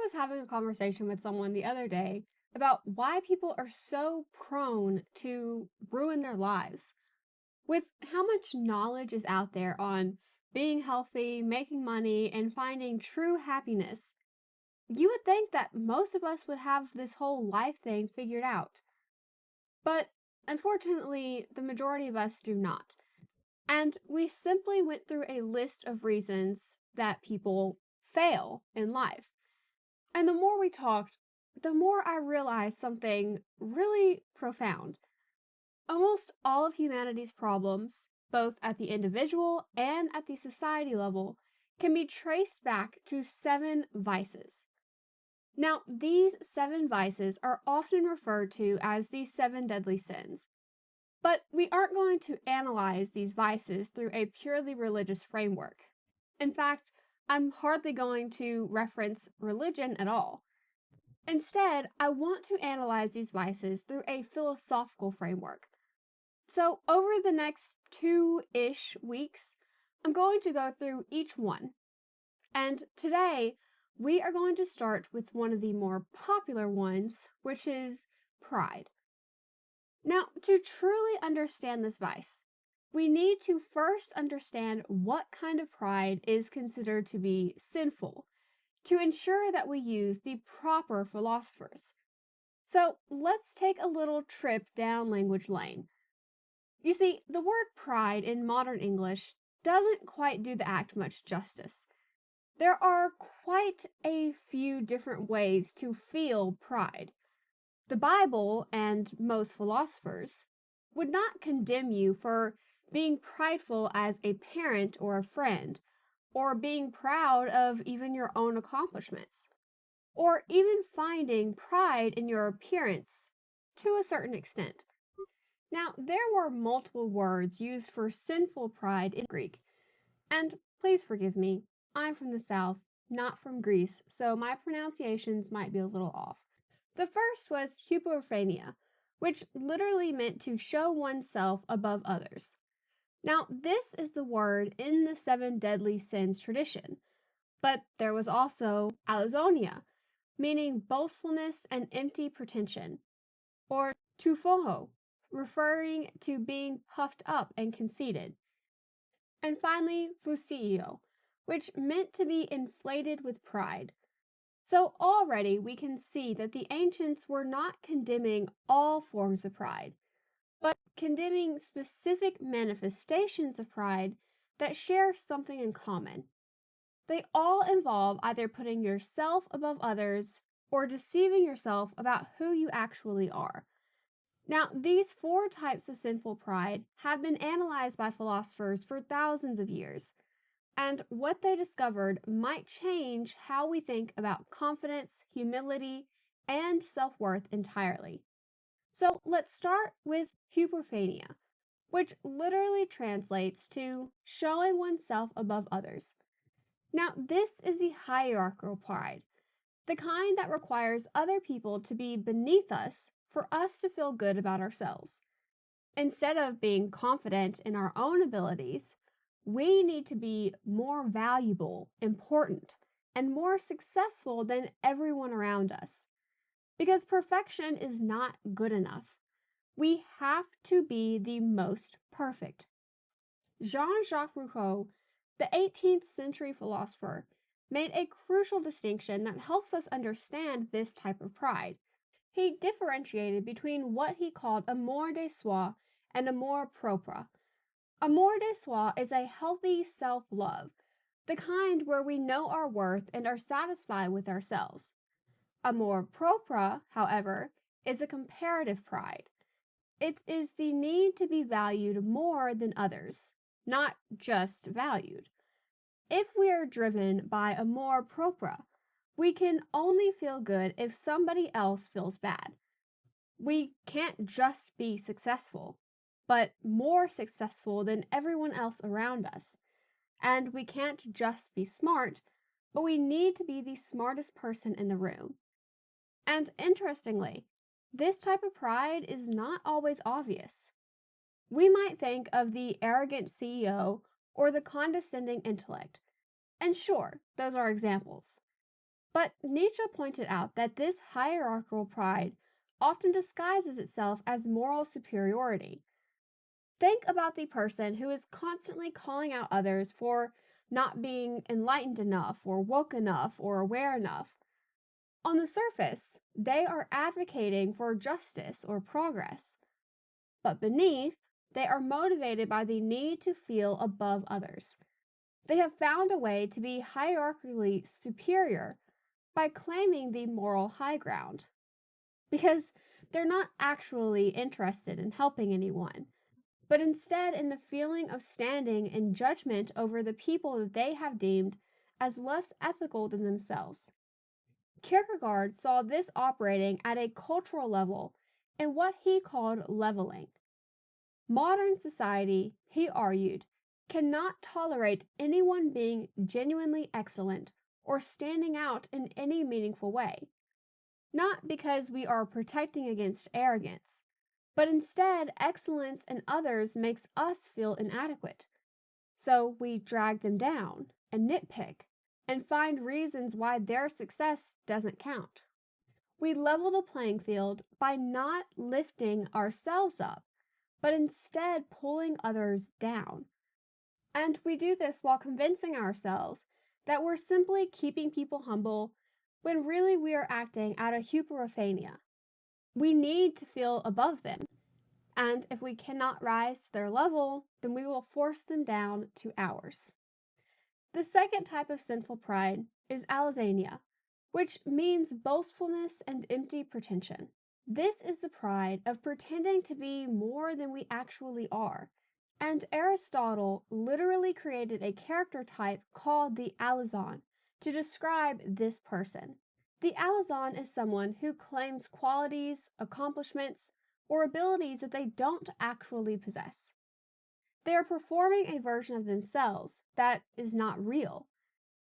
was having a conversation with someone the other day about why people are so prone to ruin their lives. With how much knowledge is out there on being healthy, making money, and finding true happiness, you would think that most of us would have this whole life thing figured out. But unfortunately, the majority of us do not. And we simply went through a list of reasons that people fail in life. And the more we talked, the more I realized something really profound. Almost all of humanity's problems, both at the individual and at the society level, can be traced back to 7 vices. Now, these 7 vices are often referred to as the 7 deadly sins. But we aren't going to analyze these vices through a purely religious framework. In fact, I'm hardly going to reference religion at all. Instead, I want to analyze these vices through a philosophical framework. So, over the next 2-ish weeks, I'm going to go through each one. And today, we are going to start with one of the more popular ones, which is pride. Now, to truly understand this vice, we need to first understand what kind of pride is considered to be sinful, to ensure that we use the proper philosophers. So let's take a little trip down language lane. You see, the word pride in modern English doesn't quite do the act much justice. There are quite a few different ways to feel pride. The Bible and most philosophers would not condemn you for being prideful as a parent or a friend, or being proud of even your own accomplishments, or even finding pride in your appearance to a certain extent. Now, there were multiple words used for sinful pride in Greek, and please forgive me, I'm from the South, not from Greece, so my pronunciations might be a little off. The first was hypophania, which literally meant to show oneself above others. Now, this is the word in the 7 deadly sins tradition, but there was also allozonia, meaning boastfulness and empty pretension, or tufoho, referring to being puffed up and conceited, and finally fusio, which meant to be inflated with pride. So already we can see that the ancients were not condemning all forms of pride, but condemning specific manifestations of pride that share something in common. They all involve either putting yourself above others or deceiving yourself about who you actually are. Now, these 4 types of sinful pride have been analyzed by philosophers for thousands of years. And what they discovered might change how we think about confidence, humility, and self-worth entirely. So let's start with hypophania, which literally translates to showing oneself above others. Now, this is the hierarchical pride, the kind that requires other people to be beneath us for us to feel good about ourselves. Instead of being confident in our own abilities, we need to be more valuable, important, and more successful than everyone around us. Because perfection is not good enough. We have to be the most perfect. Jean-Jacques Rousseau, the 18th century philosopher, made a crucial distinction that helps us understand this type of pride. He differentiated between what he called amour de soi and amour propre. Amour de soi is a healthy self-love, the kind where we know our worth and are satisfied with ourselves. Amour propre, however, is a comparative pride. It is the need to be valued more than others, not just valued. If we are driven by amour propre, we can only feel good if somebody else feels bad. We can't just be successful, but more successful than everyone else around us. And we can't just be smart, but we need to be the smartest person in the room. And interestingly, this type of pride is not always obvious. We might think of the arrogant CEO or the condescending intellect. And sure, those are examples. But Nietzsche pointed out that this hierarchical pride often disguises itself as moral superiority. Think about the person who is constantly calling out others for not being enlightened enough, or woke enough, or aware enough. On the surface, they are advocating for justice or progress, but beneath, they are motivated by the need to feel above others. They have found a way to be hierarchically superior by claiming the moral high ground, because they're not actually interested in helping anyone, but instead in the feeling of standing in judgment over the people that they have deemed as less ethical than themselves. Kierkegaard saw this operating at a cultural level in what he called leveling. Modern society, he argued, cannot tolerate anyone being genuinely excellent or standing out in any meaningful way, not because we are protecting against arrogance, but instead excellence in others makes us feel inadequate. So we drag them down and nitpick and find reasons why their success doesn't count. We level the playing field by not lifting ourselves up, but instead pulling others down. And we do this while convincing ourselves that we're simply keeping people humble when really we are acting out of hyperophania. We need to feel above them, and if we cannot rise to their level, then we will force them down to ours. The second type of sinful pride is alazania, which means boastfulness and empty pretension. This is the pride of pretending to be more than we actually are, and Aristotle literally created a character type called the alazon to describe this person. The alazon is someone who claims qualities, accomplishments, or abilities that they don't actually possess. They are performing a version of themselves that is not real,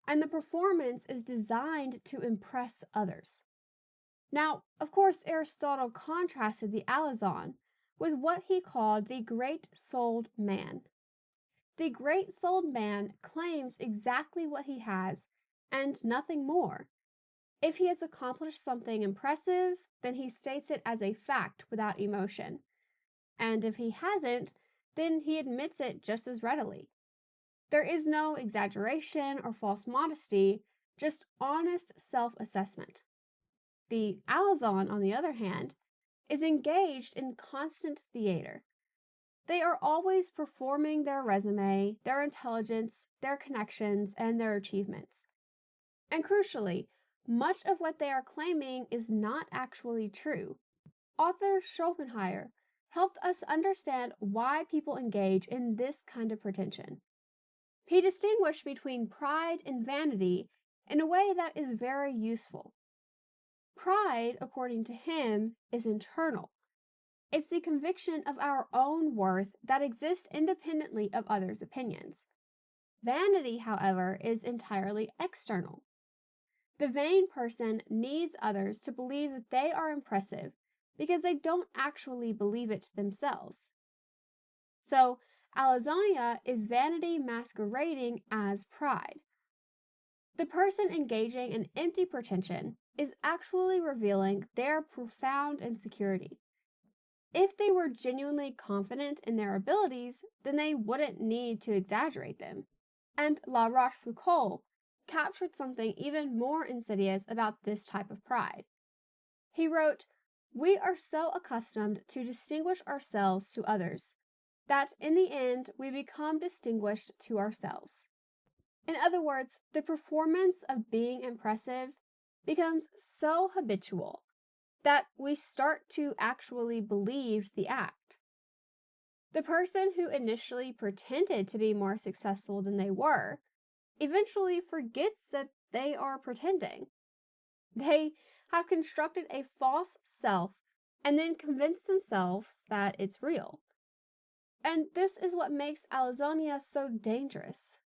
and the performance is designed to impress others. Now, of course, Aristotle contrasted the alazon with what he called the great-souled man. The great-souled man claims exactly what he has and nothing more. If he has accomplished something impressive, then he states it as a fact without emotion. And if he hasn't, then he admits it just as readily. There is no exaggeration or false modesty, just honest self-assessment. The alazon, on the other hand, is engaged in constant theater. They are always performing their resume, their intelligence, their connections, and their achievements. And crucially, much of what they are claiming is not actually true. Author Schopenhauer helped us understand why people engage in this kind of pretension. He distinguished between pride and vanity in a way that is very useful. Pride, according to him, is internal. It's the conviction of our own worth that exists independently of others' opinions. Vanity, however, is entirely external. The vain person needs others to believe that they are impressive because they don't actually believe it themselves. So, alazonia is vanity masquerading as pride. The person engaging in empty pretension is actually revealing their profound insecurity. If they were genuinely confident in their abilities, then they wouldn't need to exaggerate them. And La Rochefoucauld captured something even more insidious about this type of pride. He wrote, "We are so accustomed to distinguish ourselves to others that in the end we become distinguished to ourselves." In other words, the performance of being impressive becomes so habitual that we start to actually believe the act. The person who initially pretended to be more successful than they were eventually forgets that they are pretending. They have constructed a false self and then convince themselves that it's real. And this is what makes alazonia so dangerous.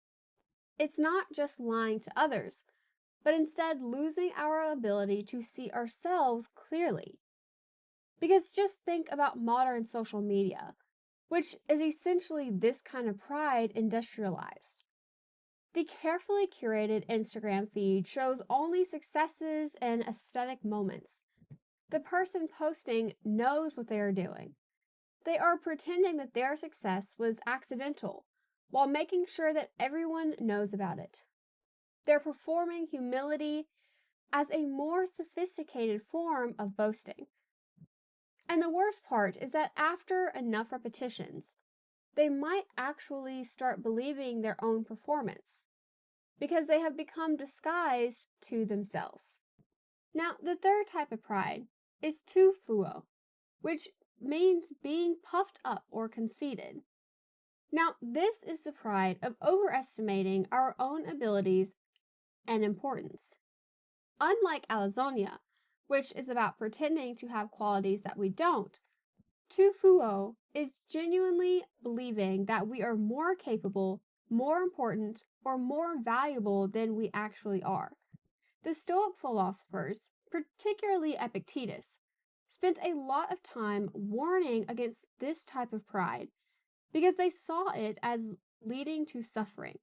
It's not just lying to others, but instead losing our ability to see ourselves clearly. Because just think about modern social media, which is essentially this kind of pride industrialized. The carefully curated Instagram feed shows only successes and aesthetic moments. The person posting knows what they are doing. They are pretending that their success was accidental while making sure that everyone knows about it. They're performing humility as a more sophisticated form of boasting. And the worst part is that after enough repetitions, they might actually start believing their own performance because they have become disguised to themselves. Now, the third type of pride is tufuo, which means being puffed up or conceited. Now, this is the pride of overestimating our own abilities and importance. Unlike alazonia, which is about pretending to have qualities that we don't, tufuo is genuinely believing that we are more capable, more important, or more valuable than we actually are. The Stoic philosophers, particularly Epictetus, spent a lot of time warning against this type of pride because they saw it as leading to suffering.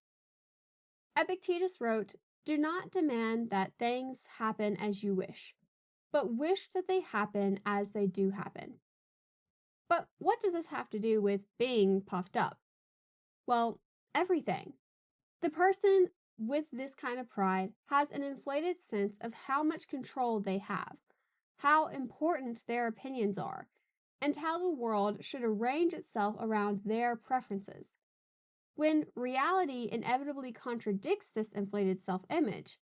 Epictetus wrote, "Do not demand that things happen as you wish, but wish that they happen as they do happen." But what does this have to do with being puffed up? Well, everything. The person with this kind of pride has an inflated sense of how much control they have, how important their opinions are, and how the world should arrange itself around their preferences. When reality inevitably contradicts this inflated self-image,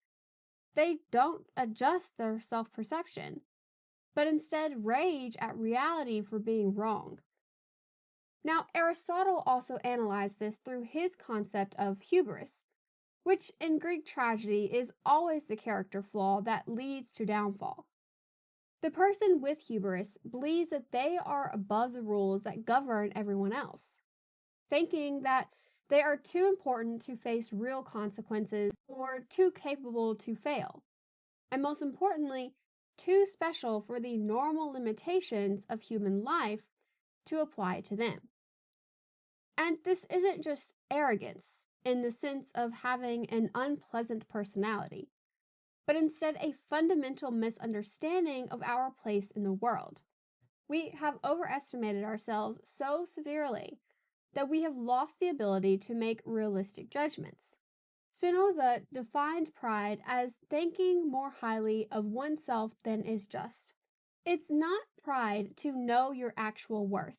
they don't adjust their self-perception, but instead rage at reality for being wrong. Now, Aristotle also analyzed this through his concept of hubris, which in Greek tragedy is always the character flaw that leads to downfall. The person with hubris believes that they are above the rules that govern everyone else, thinking that they are too important to face real consequences or too capable to fail, and most importantly, too special for the normal limitations of human life to apply to them. And this isn't just arrogance in the sense of having an unpleasant personality, but instead a fundamental misunderstanding of our place in the world. We have overestimated ourselves so severely that we have lost the ability to make realistic judgments. Spinoza defined pride as thinking more highly of oneself than is just. It's not pride to know your actual worth,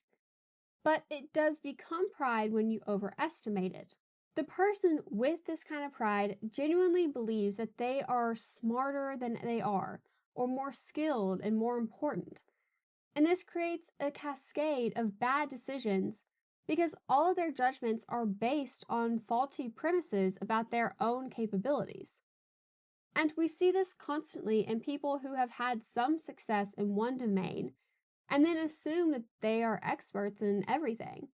but it does become pride when you overestimate it. The person with this kind of pride genuinely believes that they are smarter than they are, or more skilled and more important. And this creates a cascade of bad decisions because all of their judgments are based on faulty premises about their own capabilities. And we see this constantly in people who have had some success in one domain and then assume that they are experts in everything.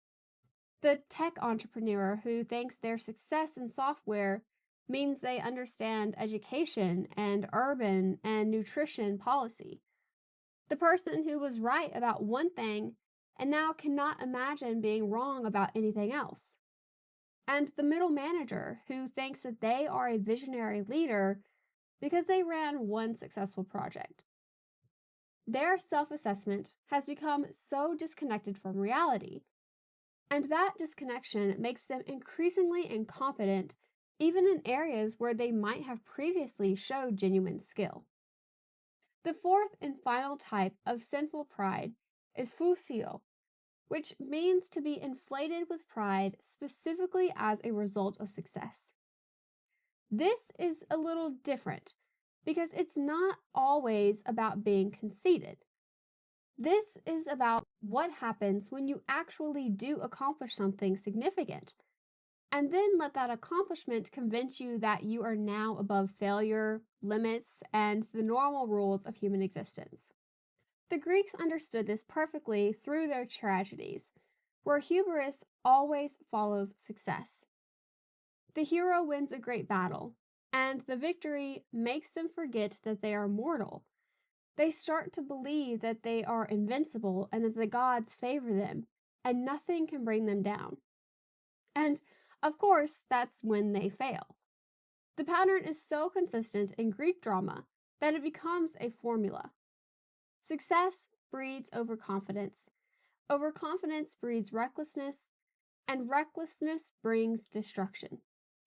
The tech entrepreneur who thinks their success in software means they understand education and urban and nutrition policy. The person who was right about one thing and now cannot imagine being wrong about anything else. And the middle manager who thinks that they are a visionary leader because they ran one successful project. Their self-assessment has become so disconnected from reality, and that disconnection makes them increasingly incompetent even in areas where they might have previously showed genuine skill. The fourth and final type of sinful pride is fusio, which means to be inflated with pride specifically as a result of success. This is a little different because it's not always about being conceited. This is about what happens when you actually do accomplish something significant, and then let that accomplishment convince you that you are now above failure, limits, and the normal rules of human existence. The Greeks understood this perfectly through their tragedies, where hubris always follows success. The hero wins a great battle, and the victory makes them forget that they are mortal. They start to believe that they are invincible and that the gods favor them, and nothing can bring them down. And, of course, that's when they fail. The pattern is so consistent in Greek drama that it becomes a formula. Success breeds overconfidence. Overconfidence breeds recklessness, and recklessness brings destruction.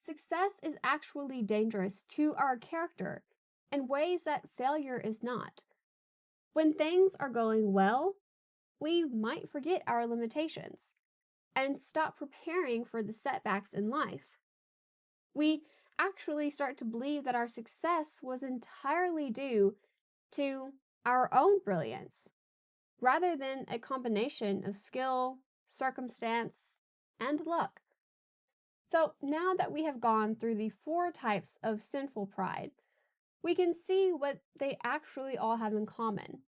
Success is actually dangerous to our character in ways that failure is not. When things are going well, we might forget our limitations and stop preparing for the setbacks in life. We actually start to believe that our success was entirely due to our own brilliance, rather than a combination of skill, circumstance, and luck. So now that we have gone through the 4 types of sinful pride, we can see what they actually all have in common.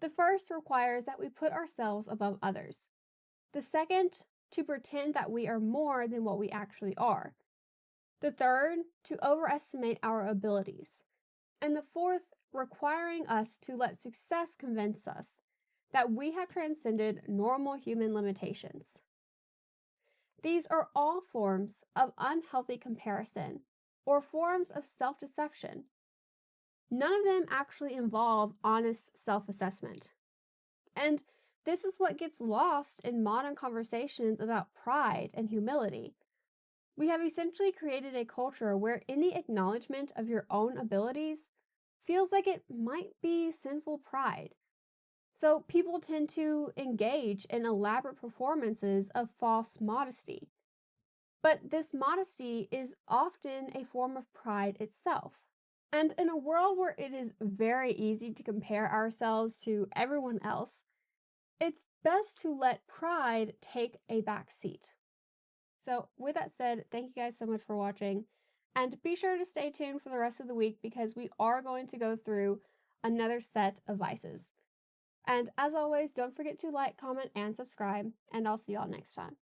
The first requires that we put ourselves above others. The second, to pretend that we are more than what we actually are. The third, to overestimate our abilities. And the fourth, requiring us to let success convince us that we have transcended normal human limitations. These are all forms of unhealthy comparison or forms of self-deception. None of them actually involve honest self-assessment. And this is what gets lost in modern conversations about pride and humility. We have essentially created a culture where any acknowledgement of your own abilities feels like it might be sinful pride. So people tend to engage in elaborate performances of false modesty. But this modesty is often a form of pride itself. And in a world where it is very easy to compare ourselves to everyone else, it's best to let pride take a back seat. So with that said, thank you guys so much for watching, and be sure to stay tuned for the rest of the week because we are going to go through another set of vices. And as always, don't forget to like, comment, and subscribe, and I'll see y'all next time.